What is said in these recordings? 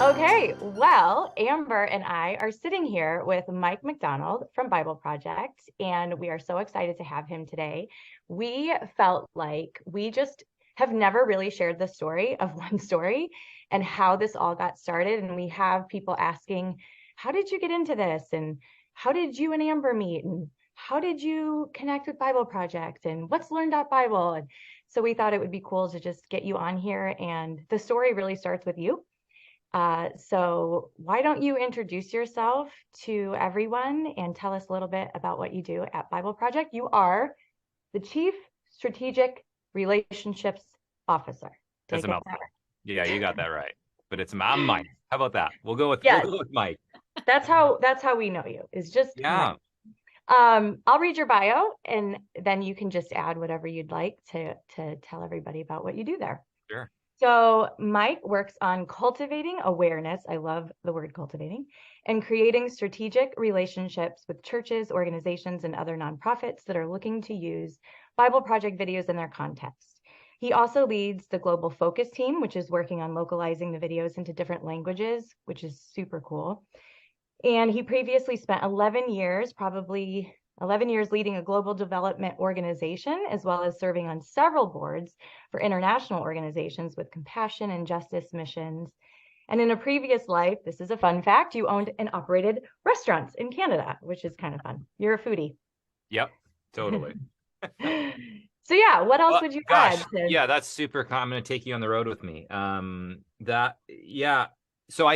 Okay, well, Amber and I are sitting here with Mike McDonald from Bible Project, and we are so excited to have him today. We felt like we just have never really shared the story of OneStory and how this all got started. And we have people asking, how did you get into this? And how did you and Amber meet? And how did you connect with Bible Project? And what's Learn.Bible? And so we thought it would be cool to just get you on here. And the story really starts with you. So why don't you introduce yourself to everyone and tell us a little bit about what you do at Bible Project? You are the Chief Strategic Relationships Officer. That's Take a it mouthful. there. Yeah, you got that right. But I'm Mike. How about that? We'll Yes, go with Mike. that's how we know you. Is just Mike. Yeah, I'll read your bio and then you can just add whatever you'd like to tell everybody about what you do there. sure. So Mike works on cultivating awareness. I love the word cultivating, and creating strategic relationships with churches, organizations, and other nonprofits that are looking to use Bible Project videos in their context. He also leads the Global Focus team, which is working on localizing the videos into different languages, which is super cool. And he previously spent 11 years, probably 11 years leading a global development organization, as well as serving on several boards for international organizations with compassion and justice missions. And in a previous life, this is a fun fact, you owned and operated restaurants in Canada, which is kind of fun. You're a foodie. Yep, totally. So yeah, what else Well, would you gosh, add to? yeah, that's super cool. I'm going to take you on the road with me. That yeah. So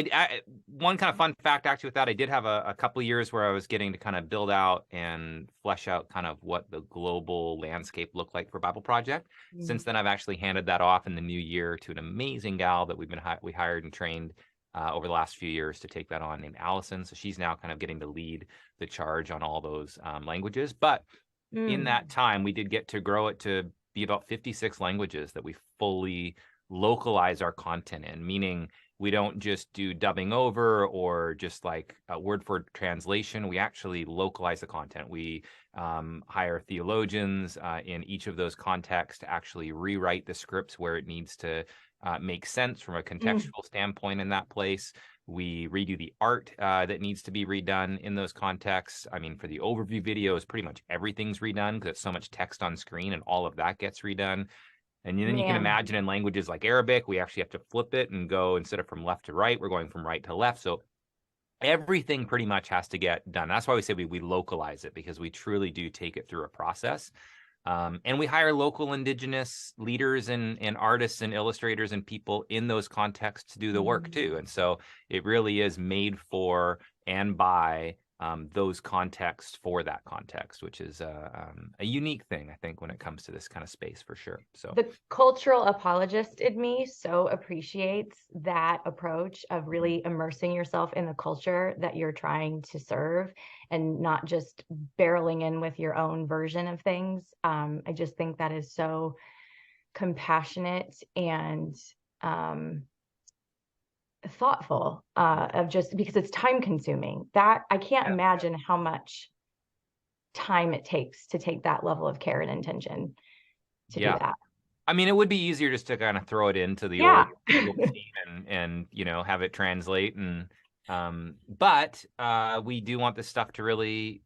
one kind of fun fact actually with that, I did have a couple of years where I was getting to kind of build out and flesh out kind of what the global landscape looked like for Bible Project. Since then, I've actually handed that off in the new year to an amazing gal that we hired and trained over the last few years to take that on, named Allison. So she's now kind of getting to lead the charge on all those languages. But in that time, we did get to grow it to be about 56 languages that we fully localize our content in, meaning we don't just do dubbing over or just like a word for translation. We actually localize the content. We hire theologians in each of those contexts to actually rewrite the scripts where it needs to make sense from a contextual standpoint in that place. We redo the art that needs to be redone in those contexts. I mean, for the overview videos, pretty much everything's redone because it's so much text on screen and all of that gets redone. And then you can Man, imagine in languages like Arabic, we actually have to flip it and go instead of from left to right, we're going from right to left. So everything pretty much has to get done. That's why we say we localize it, because we truly do take it through a process. And we hire local indigenous leaders and artists and illustrators and people in those contexts to do the work too. And so it really is made for and by those contexts for that context, which is a unique thing, I think, when it comes to this kind of space for sure. So the cultural apologist in me so appreciates that approach of really immersing yourself in the culture that you're trying to serve and not just barreling in with your own version of things. I just think that is so compassionate and thoughtful of just because it's time consuming. That I can't imagine how much time it takes to take that level of care and intention to do that. I mean, it would be easier just to kind of throw it into the Yeah. old scene and have it translate but we do want this stuff to really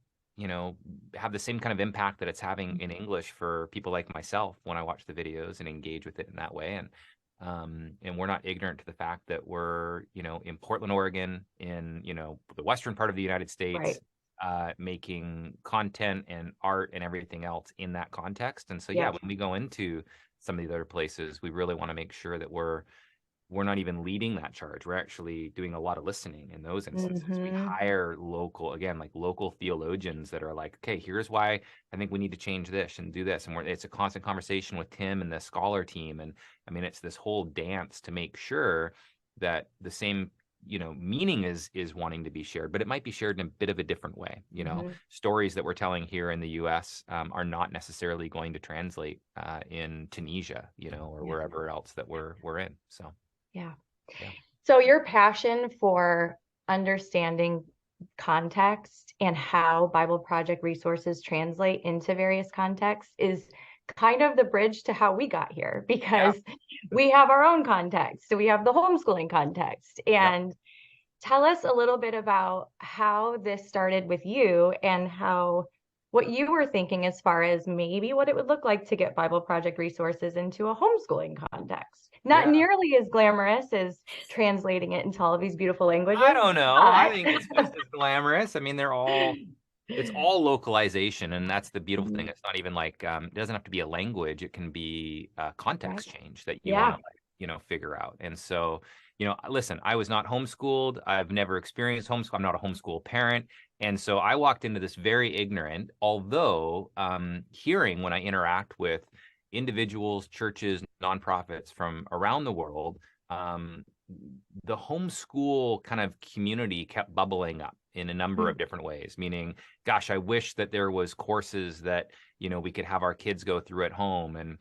have the same kind of impact that it's having in English for people like myself when I watch the videos and engage with it in that way. And we're not ignorant to the fact that we're in Portland, Oregon, in the western part of the United States, Right. making content and art and everything else in that context. And so Yeah. when we go into some of these other places, we really want to make sure that we're not even leading that charge. We're actually doing a lot of listening in those instances. We hire local theologians that are like, okay, here's why I think we need to change this and do this. And it's a constant conversation with Tim and the scholar team. And I mean, it's this whole dance to make sure that the same meaning is wanting to be shared, but it might be shared in a bit of a different way. Stories that we're telling here in the US are not necessarily going to translate in Tunisia, or wherever else that we're in. So yeah. So your passion for understanding context and how Bible Project resources translate into various contexts is kind of the bridge to how we got here, because we have our own context. So we have the homeschooling context. Yep. And tell us a little bit about how this started with you and how what you were thinking as far as maybe what it would look like to get Bible Project resources into a homeschooling context. Not Yeah. nearly as glamorous as translating it into all of these beautiful I languages, don't know. I think it's but just as glamorous. I mean, it's all localization, and that's the beautiful thing. Mhm. It's not even like it doesn't have to be a language. It can be a Right. context change that you want Yeah. to figure out. And so, listen, I was not homeschooled. I've never experienced homeschool. I'm not a homeschool parent. And so I walked into this very ignorant, although hearing when I interact with individuals, churches, nonprofits from around the world, um, the homeschool kind of community kept bubbling up in a number of Mm. different ways, meaning, gosh, I wish that there was courses that we could have our kids go through at home. And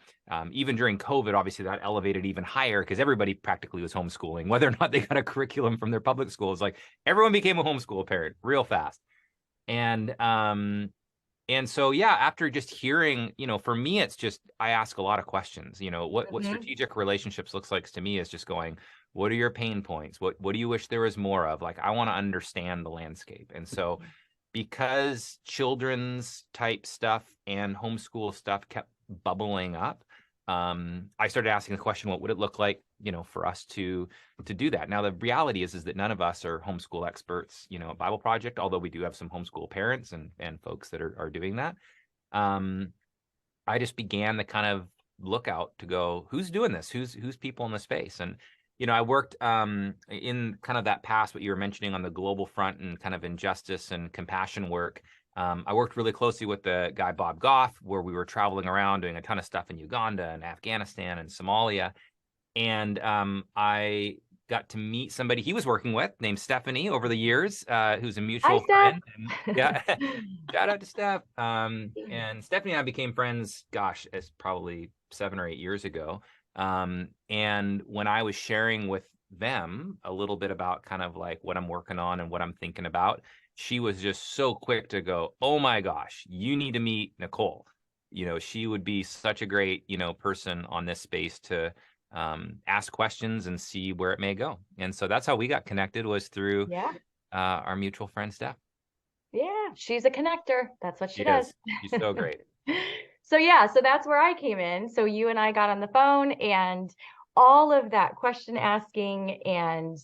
even during COVID, obviously that elevated even higher because everybody practically was homeschooling, whether or not they got a curriculum from their public schools. Like everyone became a homeschool parent real fast. And so, yeah, after just hearing, for me, it's just, I ask a lot of questions. What Mhm. strategic relationships looks like to me is just going, what are your pain points? What do you wish there was more of? Like, I want to understand the landscape. And so, because children's type stuff and homeschool stuff kept bubbling up, I started asking the question, what would it look like, for us to do that? Now, the reality is that none of us are homeschool experts, at Bible Project, although we do have some homeschool parents and folks that are doing that. Um, I just began the kind of lookout to go, who's doing this? Who's people in the space? And I worked in kind of that past, what you were mentioning on the global front and kind of injustice and compassion work. I worked really closely with the guy Bob Goff, where we were traveling around doing a ton of stuff in Uganda and Afghanistan and Somalia. And I got to meet somebody he was working with named Stephanie over the years, who's a Hi, mutual Steph. friend. And yeah, shout out to Steph. And Stephanie and I became friends, gosh, it's probably 7 or 8 years ago. And when I was sharing with them a little bit about kind of like what I'm working on and what I'm thinking about, she was just so quick to go, oh my gosh, you need to meet Nicole. She would be such a great, person on this space to ask questions and see where it may go. And so that's how we got connected, was through Yeah. our mutual friend Steph. Yeah. She's a connector. That's what She she does. is. She's so great. So yeah, so that's where I came in. So you and I got on the phone and all of that question asking and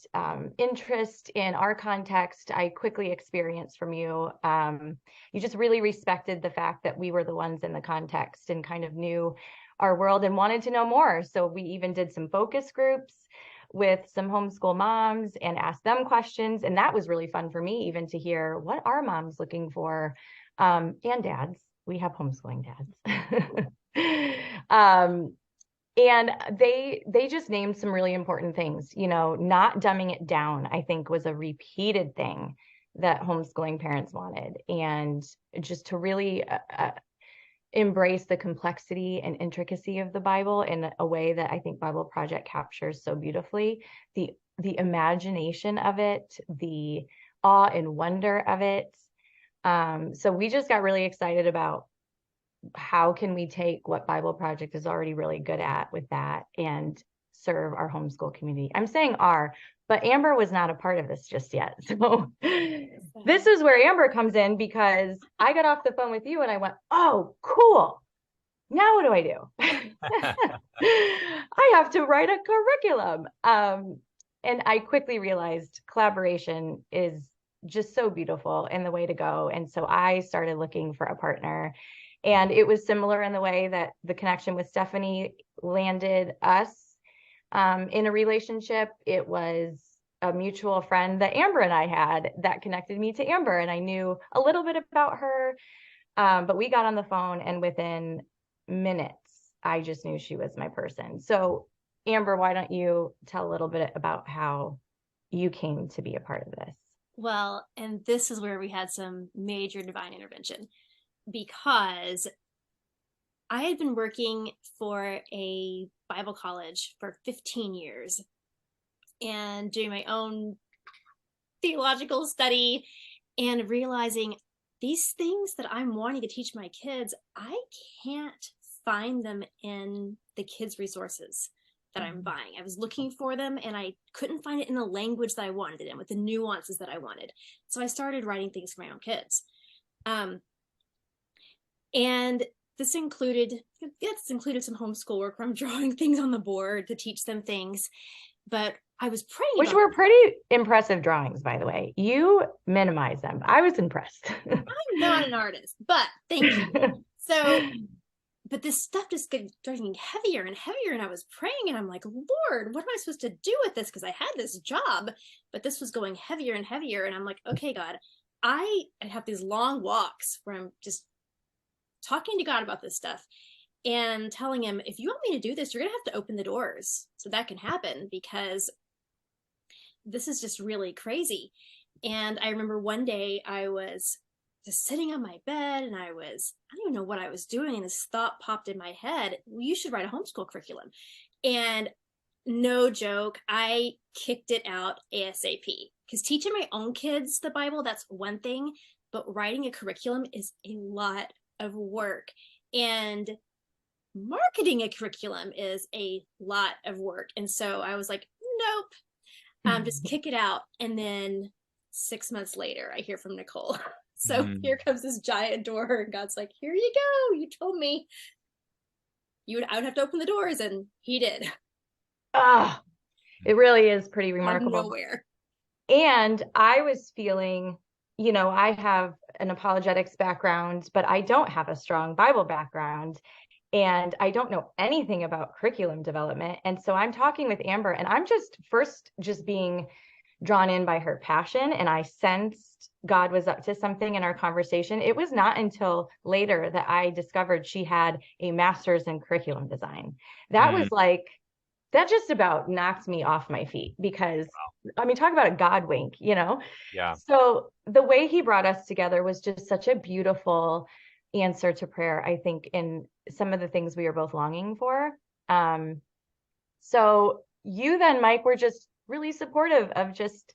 interest in our context, I quickly experienced from you. You just really respected the fact that we were the ones in the context and kind of knew our world and wanted to know more. So we even did some focus groups with some homeschool moms and asked them questions. And that was really fun for me, even to hear what are moms looking for, and dads. We have homeschooling dads. And they just named some really important things, not dumbing it down, I think was a repeated thing that homeschooling parents wanted. And just to really embrace the complexity and intricacy of the Bible in a way that I think Bible Project captures so beautifully. The imagination of it, the awe and wonder of it. So we just got really excited about how can we take what Bible Project is already really good at with that and serve our homeschool community. I'm saying our, but Amber was not a part of this just yet. So this is where Amber comes in, because I got off the phone with you and I went, oh, cool. Now what do I do? I have to write a curriculum. And I quickly realized collaboration is just so beautiful and the way to go. And so I started looking for a partner. And it was similar in the way that the connection with Stephanie landed us in a relationship. It was a mutual friend that Amber and I had that connected me to Amber. And I knew a little bit about her, but we got on the phone and within minutes, I just knew she was my person. So Amber, why don't you tell a little bit about how you came to be a part of this? Well, and this is where we had some major divine intervention, because I had been working for a Bible college for 15 years and doing my own theological study and realizing these things that I'm wanting to teach my kids, I can't find them in the kids' resources that I'm buying. I was looking for them and I couldn't find it in the language that I wanted it in, with the nuances that I wanted. So I started writing things for my own kids. And this included some homeschool work where I'm drawing things on the board to teach them things. But I was praying Which were pretty impressive drawings, by the way. You minimize them. I was impressed. I'm not an artist, but thank you. So, but this stuff just started getting heavier and heavier. And I was praying and I'm like, Lord, what am I supposed to do with this? Because I had this job, but this was going heavier and heavier. And I'm like, okay, God, I have these long walks where I'm just talking to God about this stuff and telling him, if you want me to do this, you're going to have to open the doors so that can happen, because this is just really crazy. And I remember one day I was just sitting on my bed and I don't even know what I was doing. And this thought popped in my head, well, you should write a homeschool curriculum. And no joke, I kicked it out ASAP, because teaching my own kids the Bible, that's one thing, but writing a curriculum is a lot of work. And marketing a curriculum is a lot of work. And so I was like, nope, just kick it out. And then 6 months later, I hear from Nicole. So here comes this giant door, and God's like, here you go. You told me I would have to open the doors, and he did. Ah, it really is pretty remarkable. Out of nowhere. And I was feeling, I have an apologetics background, but I don't have a strong Bible background. And I don't know anything about curriculum development. And so I'm talking with Amber, and I'm just being drawn in by her passion. And I sensed God was up to something in our conversation. It was not until later that I discovered she had a master's in curriculum design. That was like, that just about knocked me off my feet, because I mean, talk about a God wink, Yeah. So the way he brought us together was just such a beautiful answer to prayer, I think, in some of the things we were both longing for. So you then, Mike, were just really supportive of just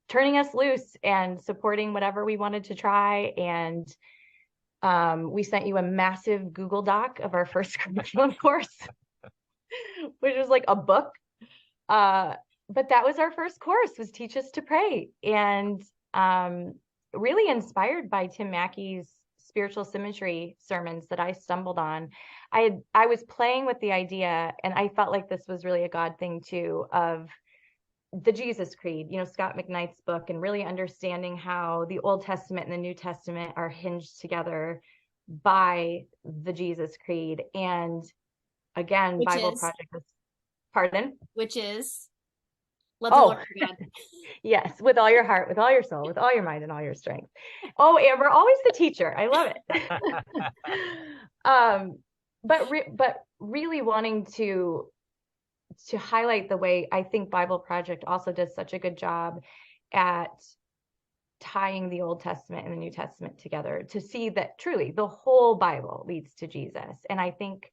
turning us loose and supporting whatever we wanted to try. And we sent you a massive Google Doc of our first curriculum course, which was like a book. But that was our first course, was Teach Us to Pray. And really inspired by Tim Mackey's spiritual symmetry sermons that I stumbled on. I was playing with the idea, and I felt like this was really a God thing too, of the Jesus Creed, Scott McKnight's book, and really understanding how the Old Testament and the New Testament are hinged together by the Jesus Creed. And again, BibleProject, pardon? Which is love the Lord your God. Yes, with all your heart, with all your soul, with all your mind, and all your strength. Oh, Amber, always the teacher. I love it. But really wanting to highlight the way I think BibleProject also does such a good job at tying the Old Testament and the New Testament together, to see that truly the whole Bible leads to Jesus. And I think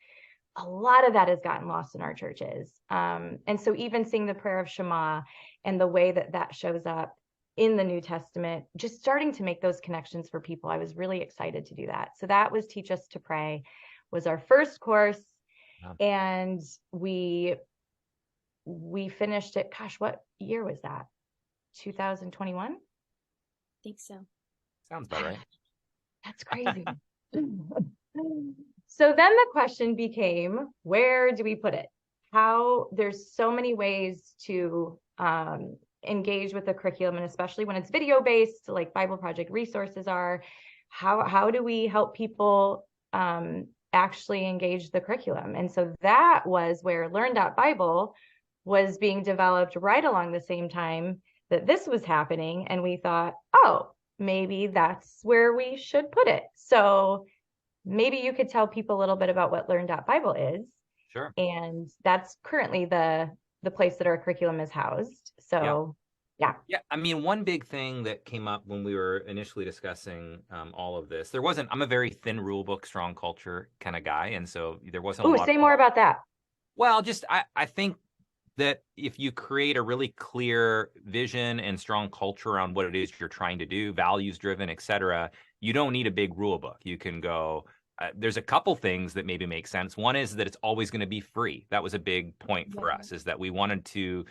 a lot of that has gotten lost in our churches. And so even seeing the prayer of Shema and the way that shows up in the New Testament, just starting to make those connections for people, I was really excited to do that. So that was Teach Us to Pray, was our first course. And we finished it. Gosh, what year was that? 2021? I think so. Sounds about right. That's crazy. So then the question became, where do we put it? There's so many ways to engage with the curriculum, and especially when it's video based, like BibleProject resources are. How do we help people actually engage the curriculum? And so that was where Learn.Bible was being developed right along the same time that this was happening. And we thought, oh, maybe that's where we should put it. So maybe you could tell people a little bit about what Learn.Bible is. Sure. And that's currently the place that our curriculum is housed. So yeah. I mean, one big thing that came up when we were initially discussing all of this, I'm a very thin rule book, strong culture kind of guy. And so there wasn't a lot. Say more about that. Well, I think that if you create a really clear vision and strong culture around what it is you're trying to do, values driven, et cetera, you don't need a big rule book. You can go there's a couple things that maybe make sense. One is that it's always going to be free. That was a big point for us, is that we wanted to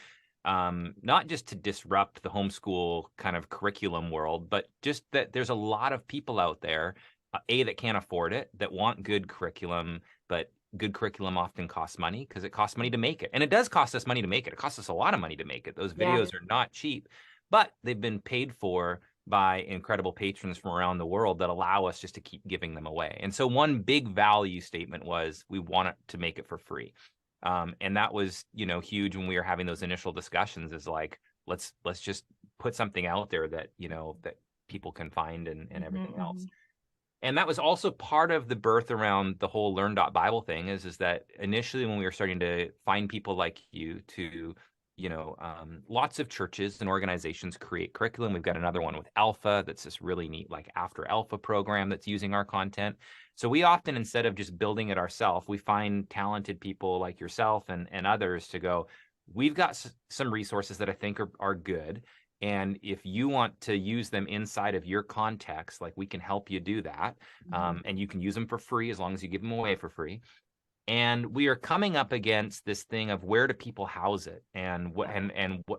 not just to disrupt the homeschool kind of curriculum world, but just that there's a lot of people out there, that can't afford it, that want good curriculum, but good curriculum often costs money because it costs money to make it. And it does cost us money to make it. It costs us a lot of money to make it. Those videos are not cheap, but they've been paid for by incredible patrons from around the world that allow us just to keep giving them away. And so one big value statement was we wanted to make it for free. And that was, huge when we were having those initial discussions, is like, let's just put something out there that, that people can find and everything else. And that was also part of the birth around the whole Learn.Bible thing, is that initially when we were starting to find people like you to, lots of churches and organizations create curriculum. We've got another one with Alpha that's this really neat, like after Alpha program that's using our content. So we often, instead of just building it ourselves, we find talented people like yourself and others to go, we've got some resources that I think are good. And if you want to use them inside of your context, like, we can help you do that. And you can use them for free as long as you give them away for free. And we are coming up against this thing of, where do people house it, and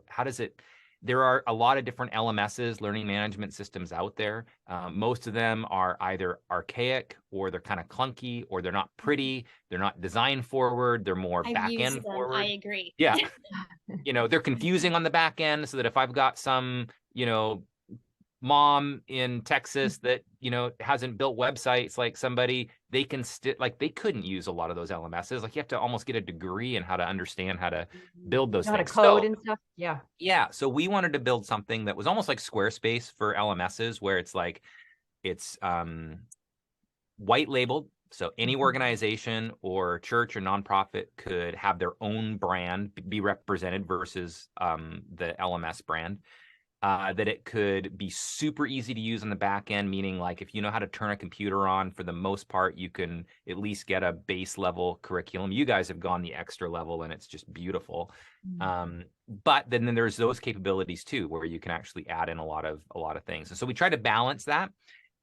how does it? There are a lot of different LMSs, learning management systems out there. Most of them are either archaic, or they're kind of clunky, or they're not pretty. They're not design forward. They're more back end forward. I agree. Yeah. They're confusing on the back end, so that if I've got some, mom in Texas that, hasn't built websites like somebody, they can they couldn't use a lot of those LMSs. Like, you have to almost get a degree in how to understand how to build those things. How to code and stuff. Yeah. Yeah. So we wanted to build something that was almost like Squarespace for LMSs, where it's white labeled. So any organization or church or nonprofit could have their own brand be represented versus the LMS brand. That it could be super easy to use on the back end, meaning, like, if you know how to turn a computer on, for the most part, you can at least get a base level curriculum. You guys have gone the extra level, and it's just beautiful. But then there's those capabilities too, where you can actually add in a lot of things. And so we try to balance that.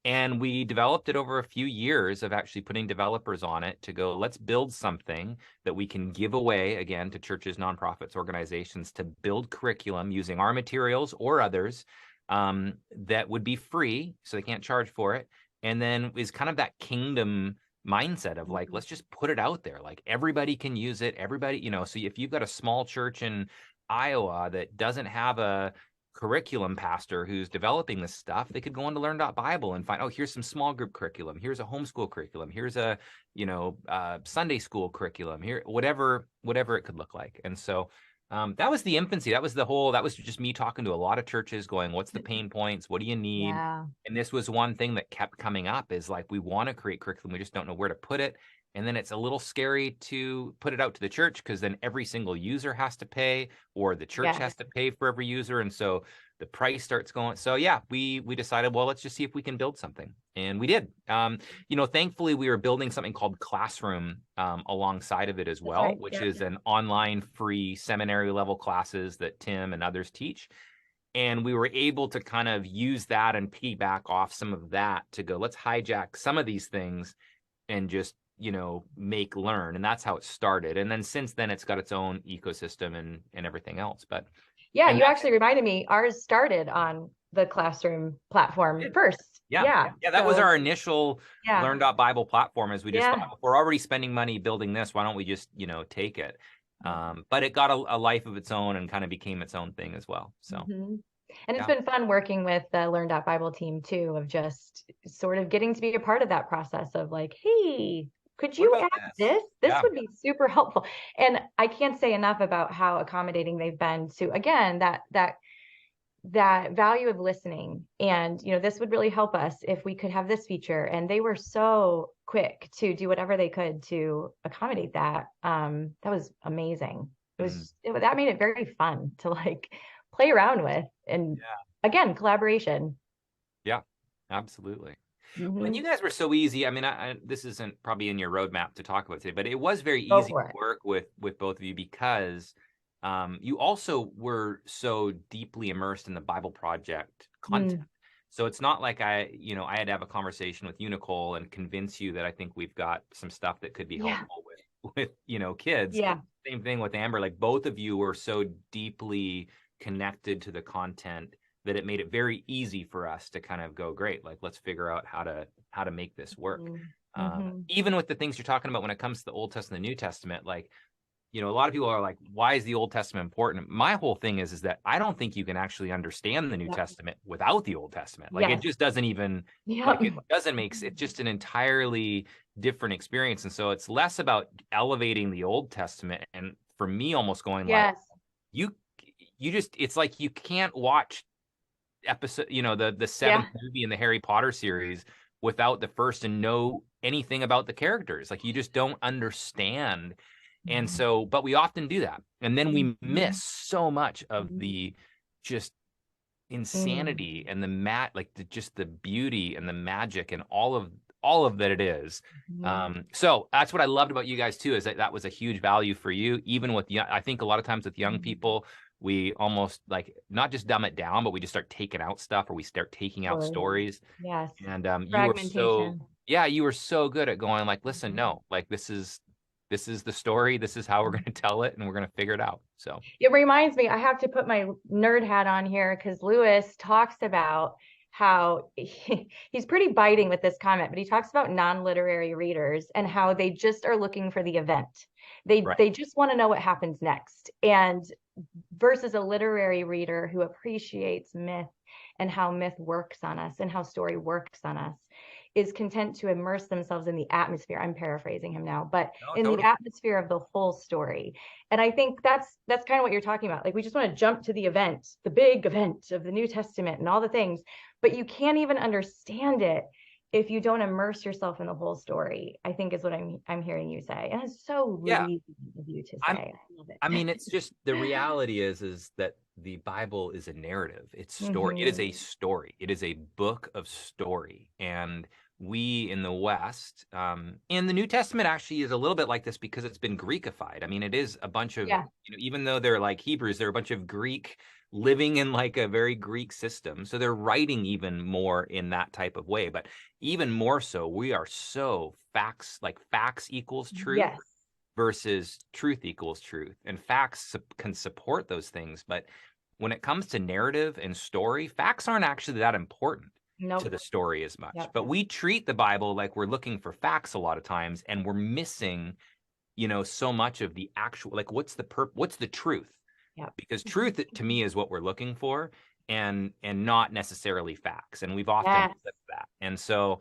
And we developed it over a few years of actually putting developers on it to go, let's build something that we can give away, again, to churches, nonprofits, organizations, to build curriculum using our materials or others, that would be free, so they can't charge for it. And then is kind of that kingdom mindset of, like, let's just put it out there. Like, everybody can use it. Everybody, so if you've got a small church in Iowa that doesn't have a curriculum pastor who's developing this stuff, they could go into Learn.Bible and find, oh, here's some small group curriculum, here's a homeschool curriculum, here's a Sunday school curriculum, here, whatever it could look like. And so that was the infancy. That was just me talking to a lot of churches, going, what's the pain points, what do you need? And this was one thing that kept coming up, is like, we want to create curriculum, we just don't know where to put it. And then it's a little scary to put it out to the church, because then every single user has to pay, or the church has to pay for every user. And so the price starts going. So yeah, we decided, well, let's just see if we can build something. And we did. Thankfully, we were building something called Classroom alongside of it as well, which is an online free seminary level classes that Tim and others teach. And we were able to kind of use that and piggyback off some of that to go, let's hijack some of these things and just make learn. And that's how it started. And then since then, it's got its own ecosystem and everything else. But yeah, you actually reminded me, ours started on the Classroom platform first. That was our initial Learn.Bible platform, as we just thought, if we're already spending money building this, why don't we just take it? But it got a life of its own and kind of became its own thing as well. So and it's been fun working with the Learn.Bible team too, of just sort of getting to be a part of that process of, like, hey, could you add this? This would be super helpful. And I can't say enough about how accommodating they've been to, again, that value of listening. And, this would really help us if we could have this feature. And they were so quick to do whatever they could to accommodate that. That was amazing. That made it very fun to, like, play around with. And again, collaboration. Yeah, absolutely. When you guys were so easy, I mean, this isn't probably in your roadmap to talk about today, but it was very easy to work with both of you, because you also were so deeply immersed in the Bible Project content. So it's not like I had to have a conversation with you, Nicole, and convince you that I think we've got some stuff that could be Yeah. helpful with kids. Yeah. Same thing with Amber. Like both of you were so deeply connected to the content that it made it very easy for us to kind of go, great, like let's figure out how to make this work. Even with the things you're talking about when it comes to the Old Testament and the New Testament, like, a lot of people are like, why is the Old Testament important? My whole thing is that I don't think you can actually understand the New Testament without the Old Testament. Like it just doesn't even, like it doesn't make, it's just an entirely different experience. And so it's less about elevating the Old Testament. And for me, almost going like, you just, it's like you can't watch episode, the seventh movie in the Harry Potter series without the first and know anything about the characters. Like you just don't understand. And so, but we often do that. And then we miss so much of the just insanity and just the beauty and the magic and all of that it is. So that's what I loved about you guys too, is that was a huge value for you. Even with I think a lot of times with young people, we almost like not just dumb it down, but we just start taking out stuff, or we start taking out stories. Yes. And you were so good at going like, listen, no, like this is the story. This is how we're going to tell it, and we're going to figure it out. So it reminds me, I have to put my nerd hat on here because Lewis talks about how he's pretty biting with this comment, but he talks about non-literary readers and how they just are looking for the event. They just want to know what happens next. And versus a literary reader who appreciates myth and how myth works on us and how story works on us, is content to immerse themselves in the atmosphere. I'm paraphrasing him now, but the atmosphere of the whole story. And I think that's kind of what you're talking about. Like we just want to jump to the event, the big event of the New Testament and all the things, but you can't even understand it if you don't immerse yourself in the whole story, I think is what I'm hearing you say. And it's so Louisiana of you to say. I love it. I mean, it's just the reality is that the Bible is a narrative. It's story. It is a story. It is a book of story. And we in the West, and the New Testament actually is a little bit like this because it's been Greekified. I mean, it is a bunch of, even though they're like Hebrews, they're a bunch of Greek living in like a very Greek system. So they're writing even more in that type of way. But even more so, we are so facts equals truth versus truth equals truth. And facts can support those things. But when it comes to narrative and story, facts aren't actually that important to the story as much. But we treat the Bible like we're looking for facts a lot of times, and we're missing, so much of the actual, like what's the truth? Because truth to me is what we're looking for, and not necessarily facts. And we've often flipped that. And so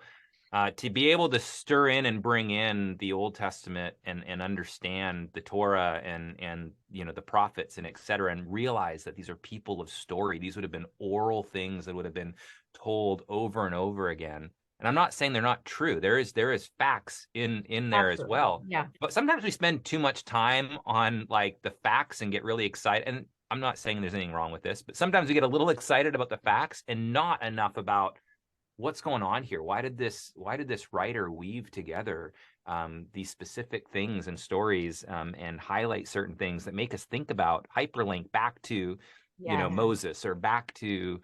to be able to stir in and bring in the Old Testament and understand the Torah and the prophets and et cetera, and realize that these are people of story. These would have been oral things that would have been told over and over again. And I'm not saying they're not true. There is facts in there as well. Yeah. But sometimes we spend too much time on like the facts and get really excited. And I'm not saying there's anything wrong with this, but sometimes we get a little excited about the facts and not enough about what's going on here. Why did this writer weave together these specific things and stories and highlight certain things that make us think about, hyperlink back to Moses or back to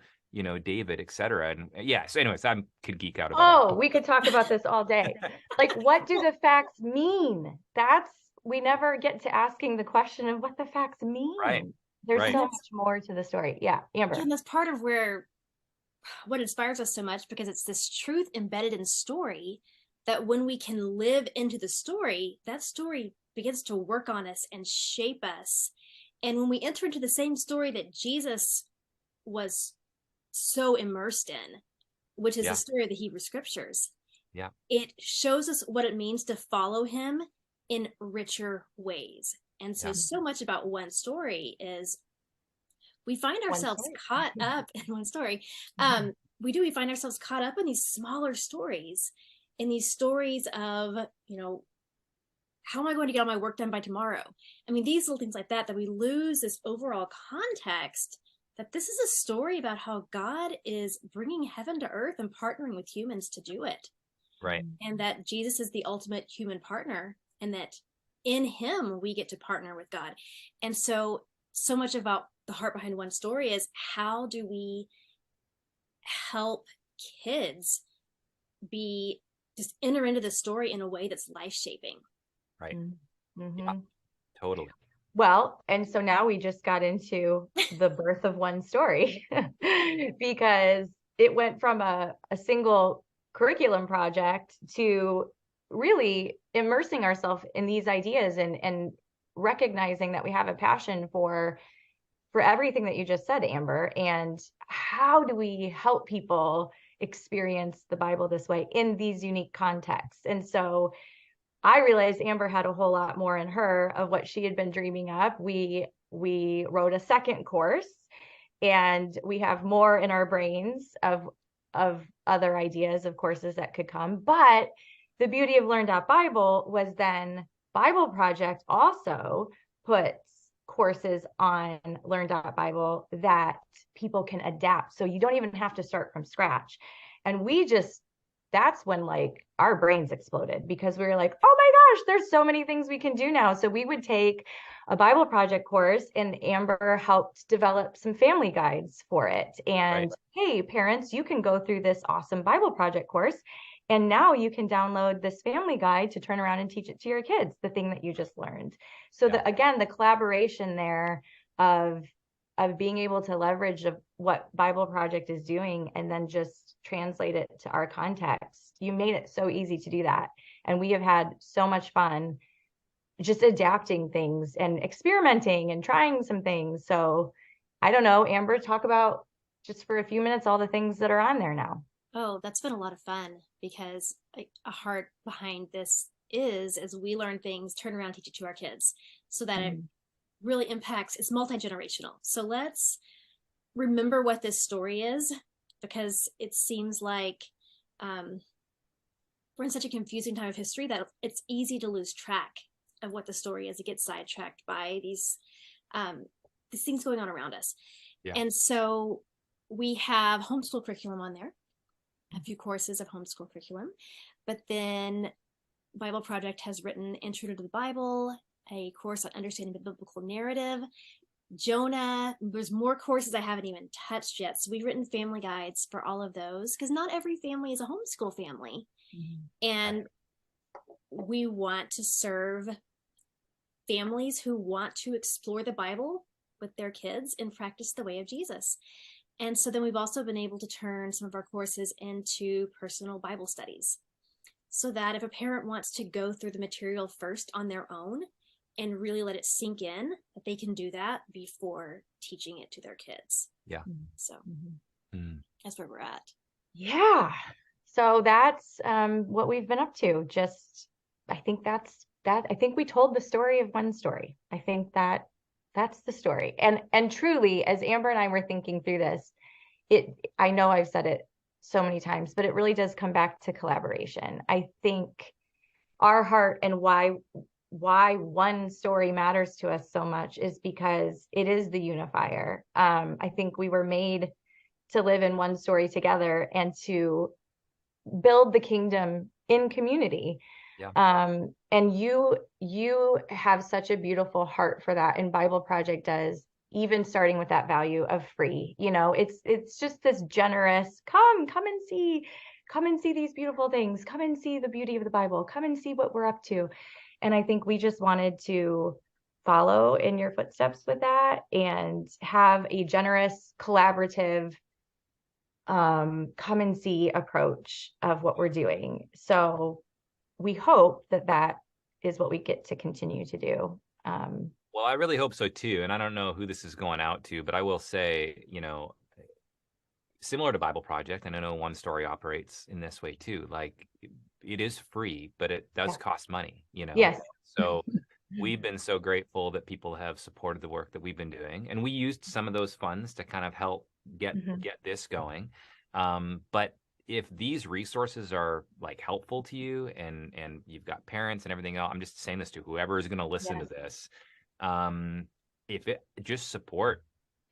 David, et cetera. And so anyways, I could geek out about we could talk about this all day. Like, what do the facts mean? We never get to asking the question of what the facts mean. Right. There's so much more to the story. Yeah, Amber. And that's part of what inspires us so much, because it's this truth embedded in story that when we can live into the story, that story begins to work on us and shape us. And when we enter into the same story that Jesus was so immersed in, which is the story of the Hebrew Scriptures, it shows us what it means to follow him in richer ways. And so much about OneStory is we find ourselves caught up in OneStory. We find ourselves caught up in these smaller stories, in these stories of, how am I going to get all my work done by tomorrow? I mean, these little things like that we lose this overall context that this is a story about how God is bringing heaven to earth and partnering with humans to do it. Right. And that Jesus is the ultimate human partner, and that in him we get to partner with God. And so much about the heart behind OneStory is, how do we help kids just enter into the story in a way that's life-shaping. Right. Mm-hmm. Yeah, totally. Well, and so now we just got into the birth of OneStory because it went from a single curriculum project to really immersing ourselves in these ideas and recognizing that we have a passion for everything that you just said, Amber. And how do we help people experience the Bible this way in these unique contexts? And so I realized Amber had a whole lot more in her of what she had been dreaming up. We wrote a second course, and we have more in our brains of other ideas of courses that could come. But the beauty of Learn.Bible was then Bible Project also puts courses on Learn.Bible that people can adapt. So you don't even have to start from scratch. And that's when like our brains exploded, because we were like, oh my gosh, there's so many things we can do now. So we would take a Bible Project course, and Amber helped develop some family guides for it. And hey, parents, you can go through this awesome Bible Project course, and now you can download this family guide to turn around and teach it to your kids, the thing that you just learned. So again, the collaboration there of being able to leverage of what Bible Project is doing and then just translate it to our context. You made it so easy to do that. And we have had so much fun just adapting things and experimenting and trying some things. So I don't know, Amber, talk about just for a few minutes all the things that are on there now. Oh, that's been a lot of fun, because a heart behind this is, as we learn things, turn around, teach it to our kids, so that it really impacts, it's multi-generational. So let's remember what this story is, because it seems like we're in such a confusing time of history that it's easy to lose track of what the story is. It gets sidetracked by these things going on around us. Yeah. And so we have homeschool curriculum on there, a few courses of homeschool curriculum, but then Bible Project has written Intro to the Bible, a course on understanding the biblical narrative, Jonah. There's more courses I haven't even touched yet. So we've written family guides for all of those, because not every family is a homeschool family. And we want to serve families who want to explore the Bible with their kids and practice the way of Jesus. And so then we've also been able to turn some of our courses into personal Bible studies, so that if a parent wants to go through the material first on their own and really let it sink in, that they can do that before teaching it to their kids. Yeah. So that's where we're at. Yeah. So that's what we've been up to. I think I think we told the story of OneStory. I think that's the story. And truly, as Amber and I were thinking through this, I know I've said it so many times, but it really does come back to collaboration. I think our heart and why OneStory matters to us so much is because it is the unifier. I think we were made to live in OneStory together and to build the kingdom in community. Yeah. And you have such a beautiful heart for that, and Bible Project does, even starting with that value of free. It's just this generous, come and see these beautiful things, come and see the beauty of the Bible, come and see what we're up to. And I think we just wanted to follow in your footsteps with that and have a generous, collaborative, come and see approach of what we're doing. So we hope that is what we get to continue to do. Well, I really hope so too. And I don't know who this is going out to, but I will say, similar to Bible Project, and I know OneStory operates in this way too. Like, it is free, but it does cost money, Yes. So we've been so grateful that people have supported the work that we've been doing. And we used some of those funds to kind of help get this going. But if these resources are like helpful to you, and you've got parents and everything else, I'm just saying this to whoever is going to listen to this. If it just support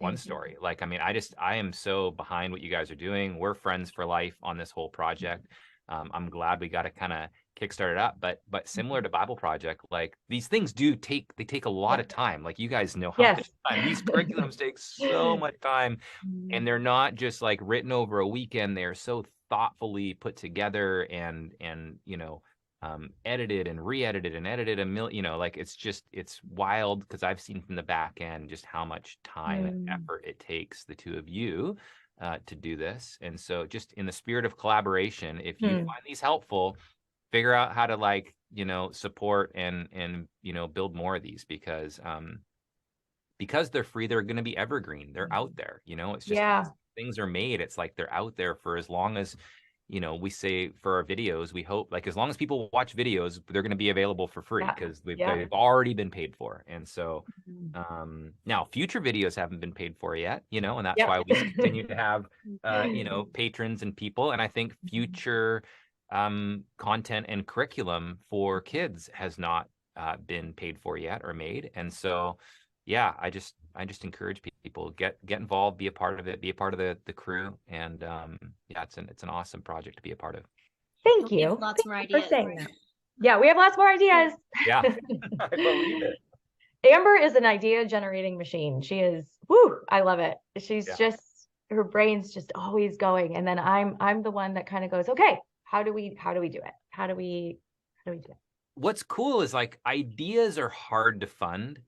OneStory. Like, I mean, I am so behind what you guys are doing. We're friends for life on this whole project. I'm glad we got to kind of kickstart it up. But similar to Bible Project, like these things take a lot of time. Like you guys know how much Yes. time these curriculums take, so much time, and they're not just like written over a weekend. They're so thoughtfully put together and edited and re-edited and edited like it's wild, because I've seen from the back end just how much time and effort it takes the two of you to do this. And so just in the spirit of collaboration, if you find these helpful, figure out how to support and build more of these, because they're free, they're going to be evergreen. They're out there, it's just things are made. It's like they're out there for as long as, we say for our videos, we hope like as long as people watch videos, they're going to be available for free, because they've already been paid for. And so now future videos haven't been paid for yet, and that's why we continue to have patrons and people. And I think future content and curriculum for kids has not been paid for yet or made. And so I just encourage people, get involved, be a part of it, be a part of the crew. And it's an awesome project to be a part of. Thank you. Lots more ideas. Yeah, we have lots more ideas. Yeah, I believe it. Amber is an idea generating machine. She is, I love it. She's just, her brain's just always going. And then I'm the one that kind of goes, okay, how do we do it? How do we do it? What's cool is like ideas are hard to fund,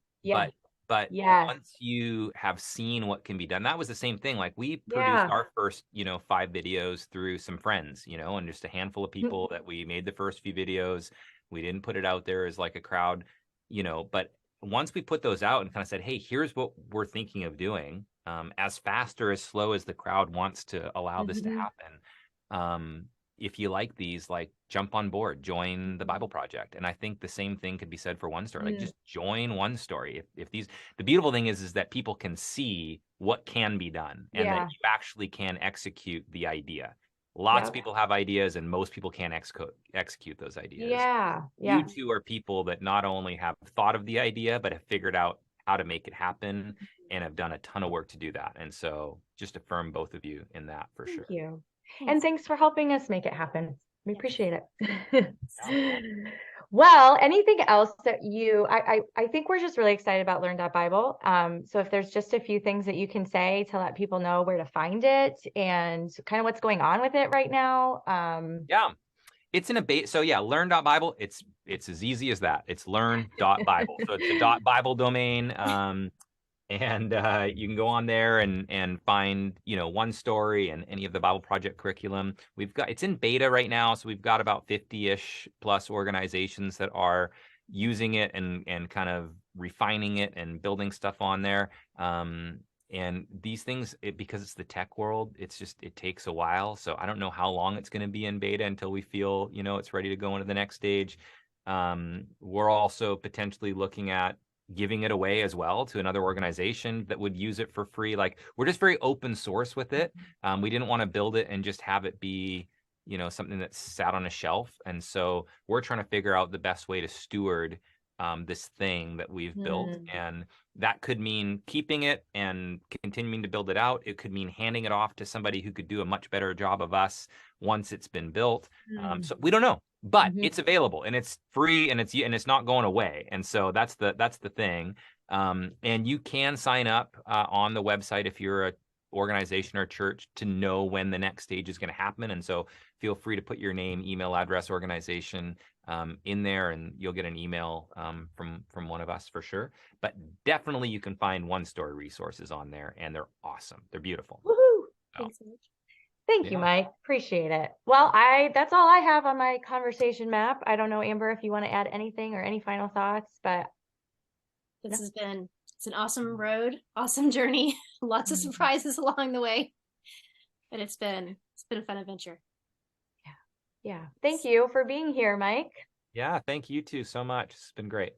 but once you have seen what can be done, that was the same thing. Like we produced our first, 5 videos through some friends, and just a handful of people that we made the first few videos. We didn't put it out there as like a crowd, but once we put those out and kind of said, hey, here's what we're thinking of doing, as fast or as slow as the crowd wants to allow this to happen. If you like these, like jump on board, join the Bible Project. And I think the same thing could be said for OneStory. Like just join OneStory. If these, the beautiful thing is that people can see what can be done, and that you actually can execute the idea. Lots of people have ideas, and most people can't execute those ideas. You two are people that not only have thought of the idea, but have figured out how to make it happen and have done a ton of work to do that. And so just affirm both of you in that for sure. Thank you. And thanks for helping us make it happen. We appreciate it. Well, anything else that I think we're just really excited about Learn.Bible. So if there's just a few things that you can say to let people know where to find it and kind of what's going on with it right now. It's in a beta. So Learn.Bible, it's as easy as that. It's Learn.Bible. So it's a .Bible domain. And you can go on there and find, OneStory and any of the Bible Project curriculum. It's in beta right now, so we've got about 50-ish plus organizations that are using it and kind of refining it and building stuff on there. And these things, because it's the tech world, it takes a while. So I don't know how long it's going to be in beta until we feel, it's ready to go into the next stage. We're also potentially looking at giving it away as well to another organization that would use it for free. Like we're just very open source with it. We didn't want to build it and just have it be, something that's sat on a shelf. And so we're trying to figure out the best way to steward this thing that we've built. And that could mean keeping it and continuing to build it out. It could mean handing it off to somebody who could do a much better job of us once it's been built. So we don't know. But it's available and it's free and it's not going away. And so that's the thing. And you can sign up on the website if you're an organization or church to know when the next stage is going to happen. And so feel free to put your name, email address, organization in there, and you'll get an email from one of us for sure. But definitely you can find OneStory resources on there, and they're awesome. They're beautiful. Woohoo! So. Thanks so much. Thank you, Mike. Appreciate it. Well, that's all I have on my conversation map. I don't know, Amber, if you want to add anything or any final thoughts, but it's an awesome road, awesome journey, lots of surprises along the way. But it's been a fun adventure. Yeah. Thank you for being here, Mike. Yeah, thank you too so much. It's been great.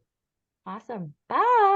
Awesome. Bye.